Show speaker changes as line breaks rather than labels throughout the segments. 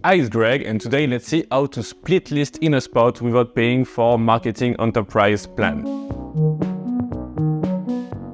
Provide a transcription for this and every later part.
Hi, it's Greg, and today let's see how to split list in HubSpot without paying for marketing enterprise plan.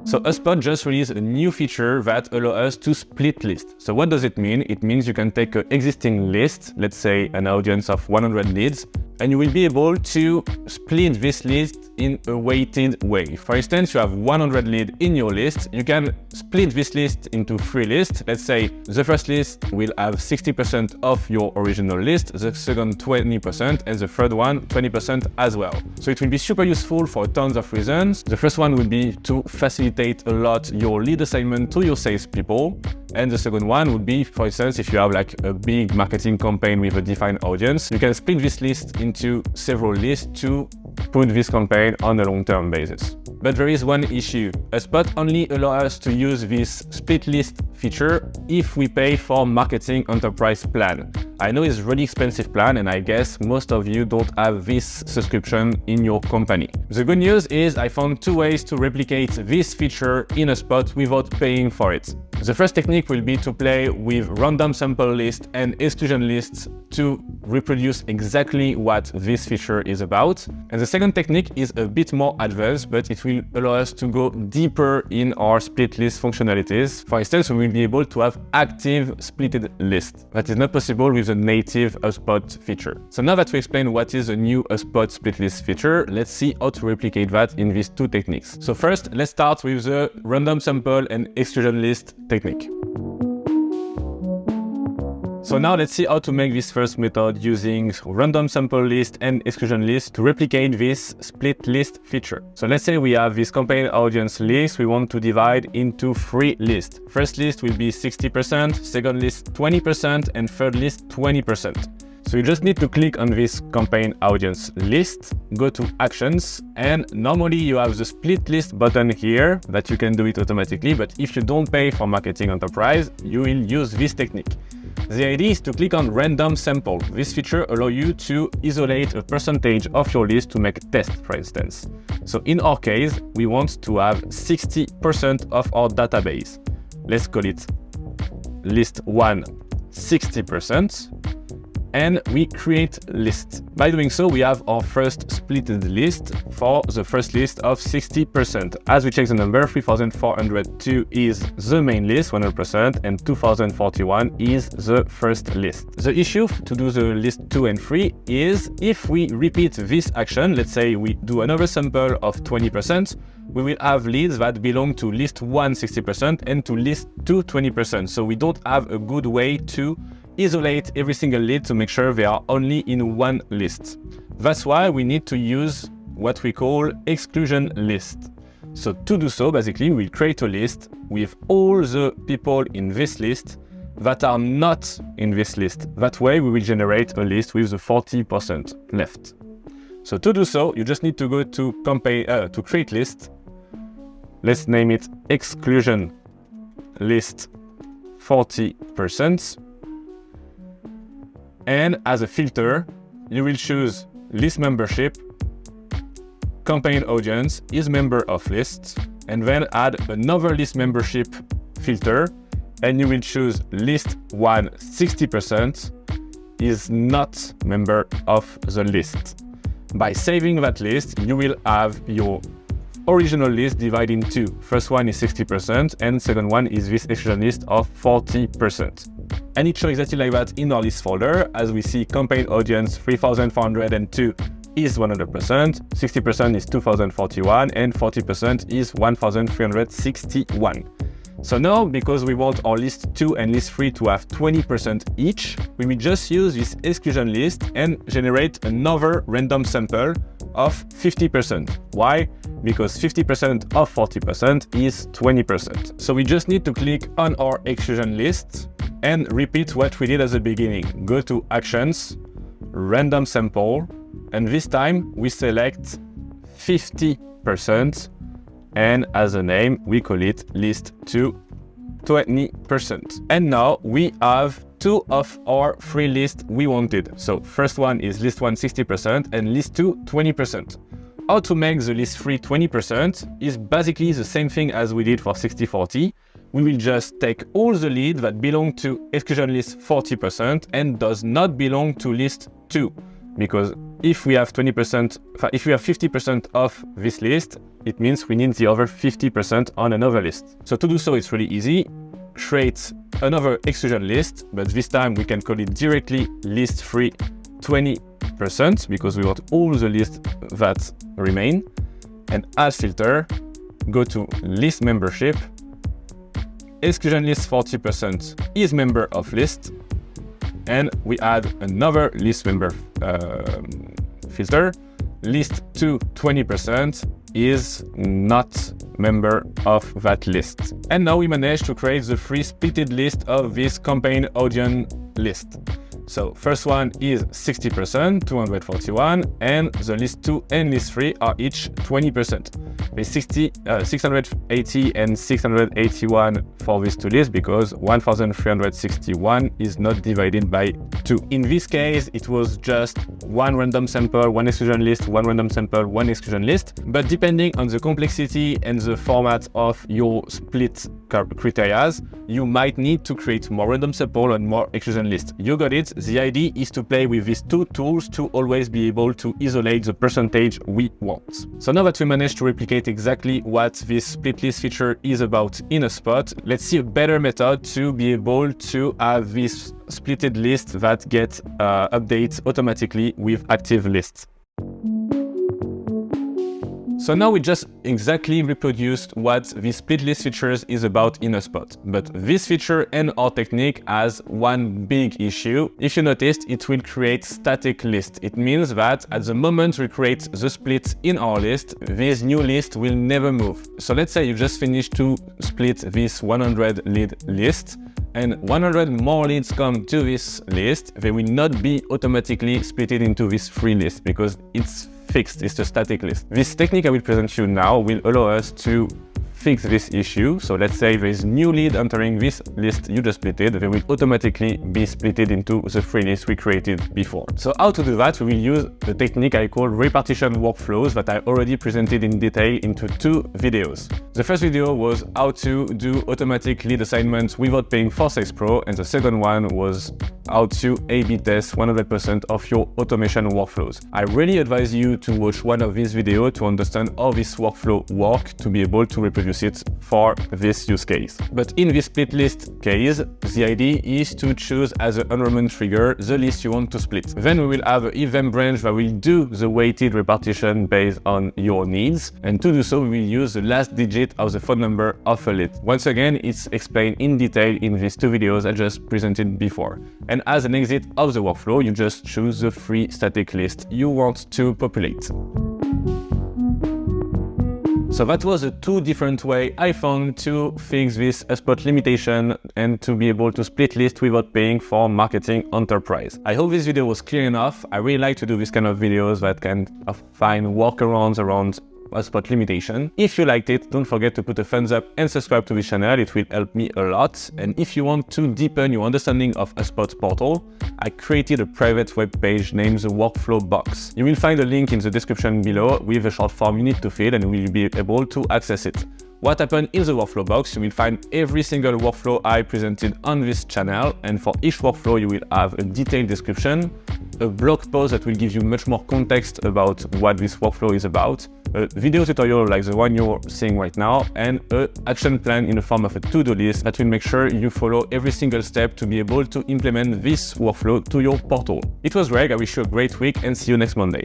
So HubSpot just released a new feature that allows us to split list. So what does it mean? It means you can take an existing list, let's say an audience of 100 leads, and you will be able to split this list in a weighted way. For instance, you have 100 leads in your list. You can split this list into 3 lists. Let's say the first list will have 60% of your original list, the second 20%, and the third one 20% as well. So it will be super useful for tons of reasons. The first one would be to facilitate a lot your lead assignment to your salespeople. And the second one would be, for instance, if you have like a big marketing campaign with a defined audience, you can split this list into several lists to put this campaign on a long-term basis. But there is one issue. HubSpot only allows us to use this split list feature if we pay for marketing enterprise plan. I know it's a really expensive plan, and I guess most of you don't have this subscription in your company. The good news is I found 2 ways to replicate this feature in HubSpot without paying for it. The first technique will be to play with random sample lists and exclusion lists to reproduce exactly what this feature is about. And the second technique is a bit more advanced, but it will allow us to go deeper in our split list functionalities. For instance, we will be able to have active splitted lists. That is not possible with the native HubSpot feature. So now that we explained what is a new HubSpot split list feature, let's see how to replicate that in these 2 techniques. So first, let's start with the random sample and exclusion list technique. So now let's see how to make this first method using random sample list and exclusion list to replicate this split list feature. So let's say we have this campaign audience list we want to divide into 3 lists. First list will be 60%, second list 20%, and third list 20%. So you just need to click on this campaign audience list, go to actions, and normally you have the split list button here that you can do it automatically, but if you don't pay for marketing enterprise, you will use this technique. The idea is to click on random sample. This feature allows you to isolate a percentage of your list to make a test, for instance. So in our case, we want to have 60% of our database. Let's call it list 1, 60%. And we create list. By doing so, we have our first splitted list for the first list of 60%. As we check the number, 3402 is the main list, 100%, and 2041 is the first list. The issue to do the list 2 and 3 is if we repeat this action, let's say we do another sample of 20%, we will have leads that belong to list 1 60% and to list 2 20%. So we don't have a good way to isolate every single lead to make sure they are only in one list. That's why we need to use what we call exclusion list. So to do so, basically, we'll create a list with all the people in this list that are not in this list. That way, we will generate a list with the 40% left. So to do so, you just need to go to create list. Let's name it exclusion list 40%. And as a filter, you will choose list membership, campaign audience is member of list, and then add another list membership filter, and you will choose list 1 60% is not member of the list. By saving that list, you will have your original list divided in 2. First one is 60% and second one is this exclusion list of 40%. And it shows exactly like that in our list folder. As we see, campaign audience 3402 is 100%, 60% is 2041, and 40% is 1361. So now, because we want our list 2 and list 3 to have 20% each, we will just use this exclusion list and generate another random sample of 50%. Why? Because 50% of 40% is 20%. So we just need to click on our exclusion list and repeat what we did at the beginning. Go to Actions, Random Sample, and this time we select 50%, and as a name, we call it List 2 20%. And now we have 2 of our 3 lists we wanted. So first one is list 1 60% and list 2 20%. How to make the list 3 20% is basically the same thing as we did for 60-40. we will just take all the leads that belong to exclusion list 40% and does not belong to list 2. Because if we have 20%, if we have 50% of this list, it means we need the other 50% on another list. So to do so, it's really easy. Create another exclusion list, but this time we can call it directly list 3 20% because we want all the lists that remain. And as filter, go to list membership. Exclusion list 40% is member of list. And we add another list member filter. List 2 20% is not member of that list. And now we managed to create the free splitted list of this campaign audience list. So first one is 60%, 241, and the list 2 and list 3 are each 20%. There's 680 and 681 for these two lists because 1361 is not divided by 2. In this case, it was just one random sample, one exclusion list, one random sample, one exclusion list. But depending on the complexity and the format of your split criteria, you might need to create more random sample and more exclusion list. You got it. The idea is to play with these two tools to always be able to isolate the percentage we want. So now that we managed to replicate exactly what this split list feature is about in HubSpot, let's see a better method to be able to have this splitted list that gets updates automatically with active lists. So now we just exactly reproduced what the split list features is about in HubSpot. But this feature and our technique has one big issue. If you noticed, it will create static list. It means that at the moment we create the split in our list, this new list will never move. So let's say you just finished to split this 100 lead list, and 100 more leads come to this list. They will not be automatically splitted into this free list because it's fixed, it's a static list. This technique I will present you now will allow us to fix this issue. So let's say there is new lead entering this list you just splitted, they will automatically be splitted into the free list we created before. So how to do that? We will use the technique I call repartition workflows that I already presented in detail into 2 videos. The first video was how to do automatic lead assignments without paying for Sales Pro, and the second one was how to A/B test 100% of your automation workflows. I really advise you to watch one of these videos to understand how this workflow works to be able to reproduce it for this use case. But in this split list case, the idea is to choose as an enrollment trigger the list you want to split. Then we will have an event branch that will do the weighted repartition based on your needs. And to do so, we will use the last digit of the phone number of a lead. Once again, it's explained in detail in these 2 videos I just presented before. And as an exit of the workflow, you just choose the free static list you want to populate. So that was the 2 different ways I found to fix this HubSpot limitation and to be able to split list without paying for marketing enterprise. I hope this video was clear enough. I really like to do this kind of videos that can find workarounds around HubSpot limitation. If you liked it, don't forget to put a thumbs up and subscribe to this channel. It will help me a lot. And if you want to deepen your understanding of HubSpot portal, I created a private web page named the Workflow Box. You will find a link in the description below with a short form you need to fill, and you will be able to access it. What happened in the workflow box, you will find every single workflow I presented on this channel, and for each workflow you will have a detailed description, a blog post that will give you much more context about what this workflow is about, a video tutorial like the one you're seeing right now, and an action plan in the form of a to-do list that will make sure you follow every single step to be able to implement this workflow to your portal. It was Greg, I wish you a great week and see you next Monday.